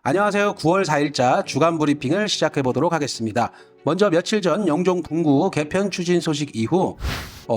안녕하세요. 9월 4일자 주간 브리핑을 시작해 보도록 하겠습니다. 먼저 며칠 전 영종 분구 개편 추진 소식 이후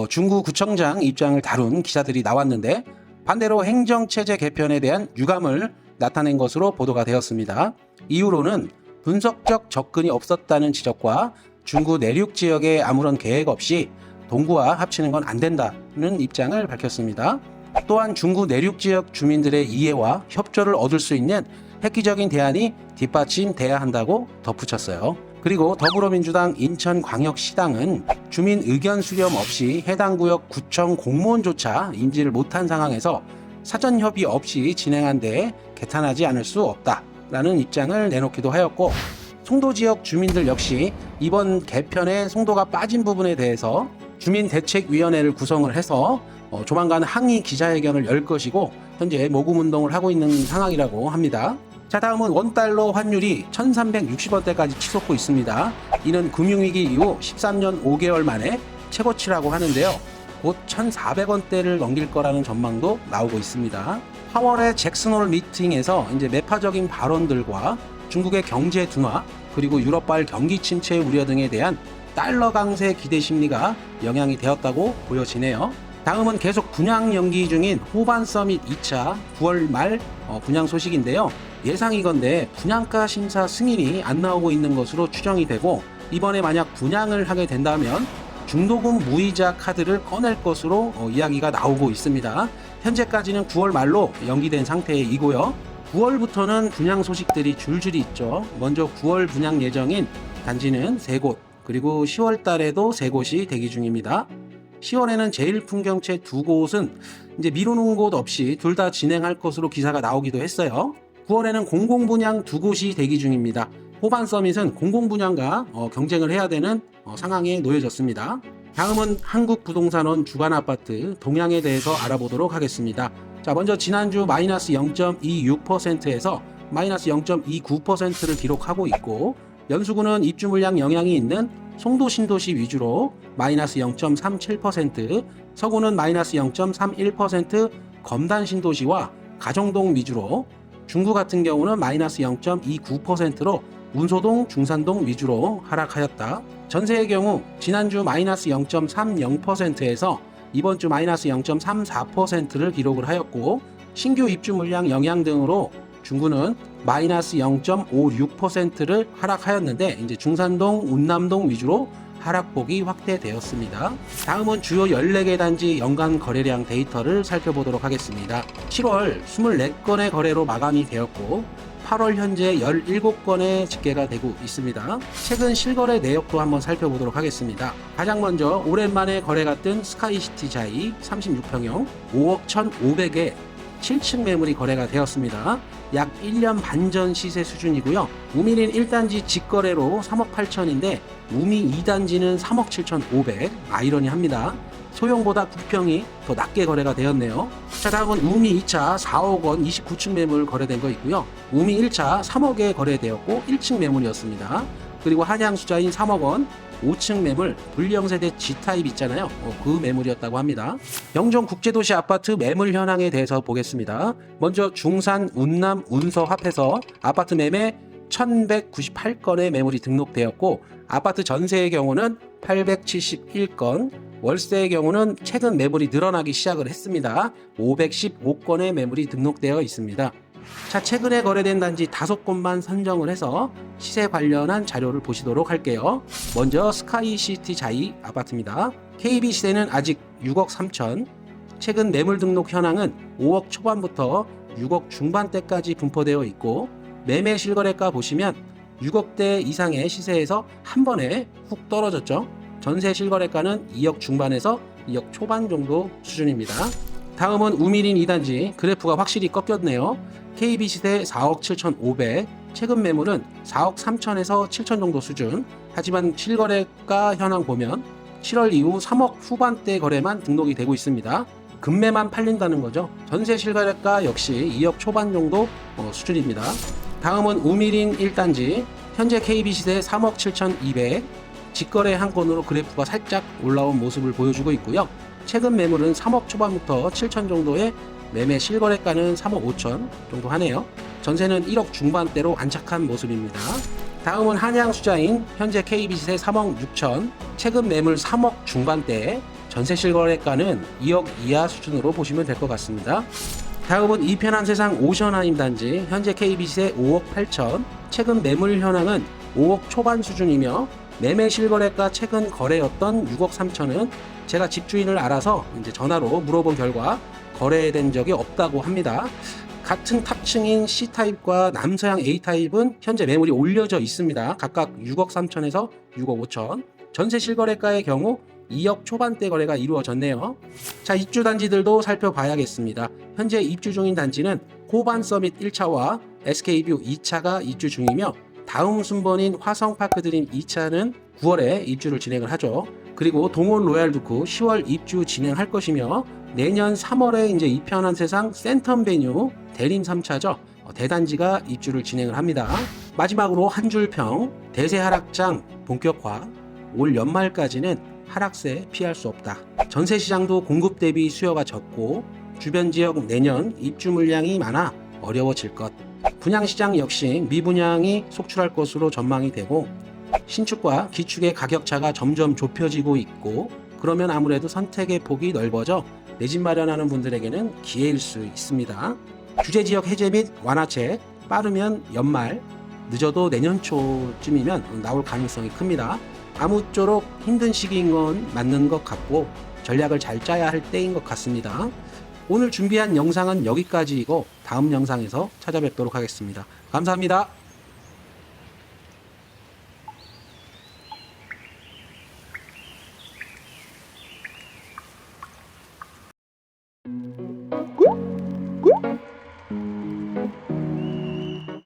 중구 구청장 입장을 다룬 기사들이 나왔는데 반대로 행정체제 개편에 대한 유감을 나타낸 것으로 보도가 되었습니다. 이후로는 분석적 접근이 없었다는 지적과 중구 내륙 지역에 아무런 계획 없이 동구와 합치는 건 안 된다는 입장을 밝혔습니다. 또한 중구 내륙 지역 주민들의 이해와 협조를 얻을 수 있는 획기적인 대안이 뒷받침돼야 한다고 덧붙였어요. 그리고 더불어민주당 인천광역시당은 주민 의견 수렴 없이 해당 구역 구청 공무원조차 인지를 못한 상황에서 사전 협의 없이 진행한 데 개탄하지 않을 수 없다라는 입장을 내놓기도 하였고, 송도 지역 주민들 역시 이번 개편에 송도가 빠진 부분에 대해서 주민대책위원회를 구성을 해서 조만간 항의 기자회견을 열 것이고 현재 모금운동을 하고 있는 상황이라고 합니다. 자, 다음은 원달러 환율이 1360원대까지 치솟고 있습니다. 이는 금융위기 이후 13년 5개월 만에 최고치라고 하는데요. 곧 1400원대를 넘길 거라는 전망도 나오고 있습니다. 8월의 잭슨홀 미팅에서 이제 매파적인 발언들과 중국의 경제 둔화 그리고 유럽발 경기 침체 우려 등에 대한 달러 강세 기대 심리가 영향이 되었다고 보여지네요. 다음은 계속 분양 연기 중인 호반 서밋 2차 9월 말 분양 소식인데요. 예상이건데 분양가 심사 승인이 안 나오고 있는 것으로 추정이 되고, 이번에 만약 분양을 하게 된다면 중도금 무이자 카드를 꺼낼 것으로 이야기가 나오고 있습니다. 현재까지는 9월 말로 연기된 상태이고요. 9월부터는 분양 소식들이 줄줄이 있죠. 먼저 9월 분양 예정인 단지는 3곳, 그리고 10월 달에도 3곳이 대기 중입니다. 10월에는 제일풍경채 2곳은 이제 미루는 곳 없이 둘 다 진행할 것으로 기사가 나오기도 했어요. 9월에는 공공분양 2곳이 대기 중입니다. 호반 서밋은 공공분양과 경쟁을 해야 되는 상황에 놓여졌습니다. 다음은 한국부동산원 주간아파트 동향에 대해서 알아보도록 하겠습니다. 자, 먼저 지난주 마이너스 0.26%에서 마이너스 0.29%를 기록하고 있고, 연수구는 입주 물량 영향이 있는 송도 신도시 위주로 마이너스 0.37%, 서구는 마이너스 0.31%, 검단 신도시와 가정동 위주로, 중구 같은 경우는 마이너스 0.29%로 운소동, 중산동 위주로 하락하였다. 전세의 경우 지난주 마이너스 0.30%에서 이번 주 마이너스 0.34%를 기록을 하였고, 신규 입주 물량 영향 등으로 중구는 마이너스 0.56%를 하락하였는데 이제 중산동, 운남동 위주로 하락폭이 확대되었습니다. 다음은 주요 14개 단지 연간 거래량 데이터를 살펴보도록 하겠습니다. 7월 24건의 거래로 마감이 되었고 8월 현재 17건의 집계가 되고 있습니다. 최근 실거래 내역도 한번 살펴보도록 하겠습니다. 가장 먼저 오랜만에 거래가 뜬 스카이시티 자이 36평형 5억 1,500에 7층 매물이 거래가 되었습니다. 약 1년 반 전 시세 수준이고요. 우미린 1단지 직거래로 3억 8천인데 우미 2단지는 3억 7,500, 아이러니합니다. 소형보다 9평이 더 낮게 거래가 되었네요. 자, 다음은 우미 2차 4억 원 29층 매물 거래된 거 있고요. 우미 1차 3억에 거래되었고 1층 매물이었습니다. 그리고 한양 수자인 3억 원 5층 매물 불량세대 G타입 있잖아요. 그 매물이었다고 합니다. 영종 국제도시 아파트 매물 현황에 대해서 보겠습니다. 먼저 중산, 운남, 운서 합해서 아파트 매매 1198건의 매물이 등록되었고, 아파트 전세의 경우는 871건, 월세의 경우는 최근 매물이 늘어나기 시작을 했습니다. 515건의 매물이 등록되어 있습니다. 자, 최근에 거래된 단지 5곳만 선정을 해서 시세 관련한 자료를 보시도록 할게요. 먼저 스카이시티 자이 아파트입니다. KB 시세는 아직 6억 3천, 최근 매물 등록 현황은 5억 초반부터 6억 중반대까지 분포되어 있고, 매매 실거래가 보시면 6억대 이상의 시세에서 한 번에 훅 떨어졌죠. 전세 실거래가는 2억 중반에서 2억 초반 정도 수준입니다. 다음은 우미린 2단지 그래프가 확실히 꺾였네요. KB 시세 4억 7,500, 최근 매물은 4억 3천에서 7천 정도 수준. 하지만 실거래가 현황 보면 7월 이후 3억 후반대 거래만 등록이 되고 있습니다. 금매만 팔린다는 거죠. 전세 실거래가 역시 2억 초반 정도 수준입니다. 다음은 우미린 1단지 현재 KB 시세 3억 7,200, 직거래 한 건으로 그래프가 살짝 올라온 모습을 보여주고 있고요. 최근 매물은 3억 초반부터 7천 정도의 매매 실거래가는 3억 5천 정도 하네요. 전세는 1억 중반대로 안착한 모습입니다. 다음은 한양 수자인 현재 K비시세 3억 6천, 최근 매물 3억 중반대, 전세 실거래가는 2억 이하 수준으로 보시면 될 것 같습니다. 다음은 이편한 세상 오션하임 단지 현재 KB시세 5억 8천, 최근 매물 현황은 5억 초반 수준이며 매매 실거래가 최근 거래였던 6억 3천은 제가 집주인을 알아서 이제 전화로 물어본 결과 거래된 적이 없다고 합니다. 같은 탑층인 C타입과 남서양 A타입은 현재 매물이 올려져 있습니다. 각각 6억 3천에서 6억 5천. 전세 실거래가의 경우 2억 초반대 거래가 이루어졌네요. 자, 입주 단지들도 살펴봐야겠습니다. 현재 입주 중인 단지는 코반 서밋 1차와 SK뷰 2차가 입주 중이며 다음 순번인 화성파크 드림 2차는 9월에 입주를 진행을 하죠. 그리고 동원 로얄 두쿠 10월 입주 진행할 것이며 내년 3월에 이제 이편한 세상 센텀 베뉴 대림 3차죠. 대단지가 입주를 진행을 합니다. 마지막으로 한 줄평 대세 하락장 본격화. 올 연말까지는 하락세 피할 수 없다. 전세 시장도 공급 대비 수요가 적고 주변 지역 내년 입주 물량이 많아 어려워질 것. 분양시장 역시 미분양이 속출할 것으로 전망이 되고 신축과 기축의 가격차가 점점 좁혀지고 있고 그러면 아무래도 선택의 폭이 넓어져 내 집 마련하는 분들에게는 기회일 수 있습니다. 규제지역 해제 및 완화책 빠르면 연말, 늦어도 내년 초쯤이면 나올 가능성이 큽니다. 아무쪼록 힘든 시기인 건 맞는 것 같고 전략을 잘 짜야 할 때인 것 같습니다. 오늘 준비한 영상은 여기까지이고 다음 영상에서 찾아뵙도록 하겠습니다. 감사합니다.